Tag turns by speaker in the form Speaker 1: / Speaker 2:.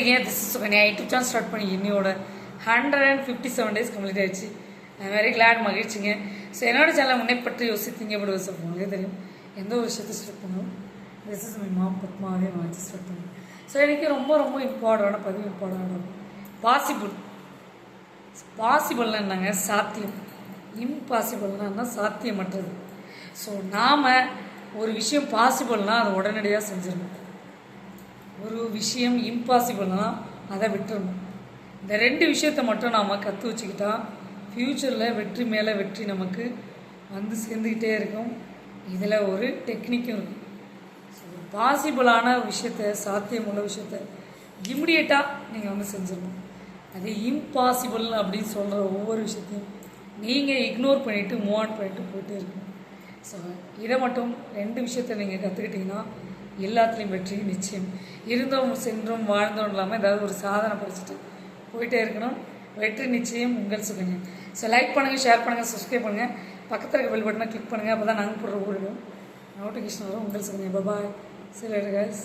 Speaker 1: இருக்கீங்க? This is Sukanya. YouTube channel start பண்ணி இன்னையோட 157 டேஸ் கம்ப்ளீட் ஆயிடுச்சு. வெரி கிளாட், மகிழ்ச்சிங்க. ஸோ என்னோட சேனலை முன்னே பற்றி யோசித்தீங்க எப்படி யோசிப்போம் உங்களுக்கே தெரியும். எந்த ஒரு விஷயத்தை ஸ்டார்ட் பண்ணுவோம். திஸ் இஸ் மை மாம் பத்மாவே வாங்கி ஸ்டார்ட் பண்ணுவோம். ஸோ எனக்கு ரொம்ப ரொம்ப இம்பார்ட்டண்டான பதிவு இம்பார்ட்டண்டான பாசிபிள்னா என்னங்க? சாத்தியம். இம்பாசிபிள்னா சாத்தியமற்றது. ஸோ நாம் ஒரு விஷயம் பாசிபிள்னால் அதை உடனடியாக செஞ்சிடணும். ஒரு விஷயம் இம்பாசிபிள்னா அதை விட்டுறணும். இந்த ரெண்டு விஷயத்தை மட்டும் நாம் கற்று வச்சுக்கிட்டா ஃப்யூச்சரில் வெற்றி மேலே வெற்றி நமக்கு வந்து சேர்ந்துக்கிட்டே இருக்கும். இதில் ஒரு டெக்னிக்கும் இருக்கும். ஸோ பாசிபிளான விஷயத்தை, சாத்தியமுள்ள விஷயத்தை இம்மிடியேட்டாக நீங்கள் வந்து செஞ்சிடணும். அது இம்பாசிபிள் அப்படின்னு சொல்கிற ஒவ்வொரு விஷயத்தையும் நீங்கள் இக்னோர் பண்ணிவிட்டு மூவ் ஆன் பண்ணிவிட்டு போயிட்டே இருக்கணும். ஸோ இதை மட்டும் ரெண்டு விஷயத்தை நீங்கள் கற்றுக்கிட்டிங்கன்னா எல்லாத்துலேயும் வெற்றி நிச்சயம். இருந்தோம் சென்றோம் வாழ்ந்தோம் இல்லாமல் ஏதாவது ஒரு சாதனை படிச்சுட்டு போயிட்டே இருக்கணும். வெற்றி நிச்சயம் உங்கள் சுகன்யா. ஸோ லைக் பண்ணுங்கள், ஷேர் பண்ணுங்கள், சப்ஸ்கிரைப் பண்ணுங்கள், பக்கத்தில் இருக்க பெல் பட்டனை கிளிக் பண்ணுங்கள். அப்போ தான் நாங்கள் போடுற வீடியோ நோட்டிஃபிகேஷன் வரும். உங்கள் சுகன்யா. பாய். See you later guys.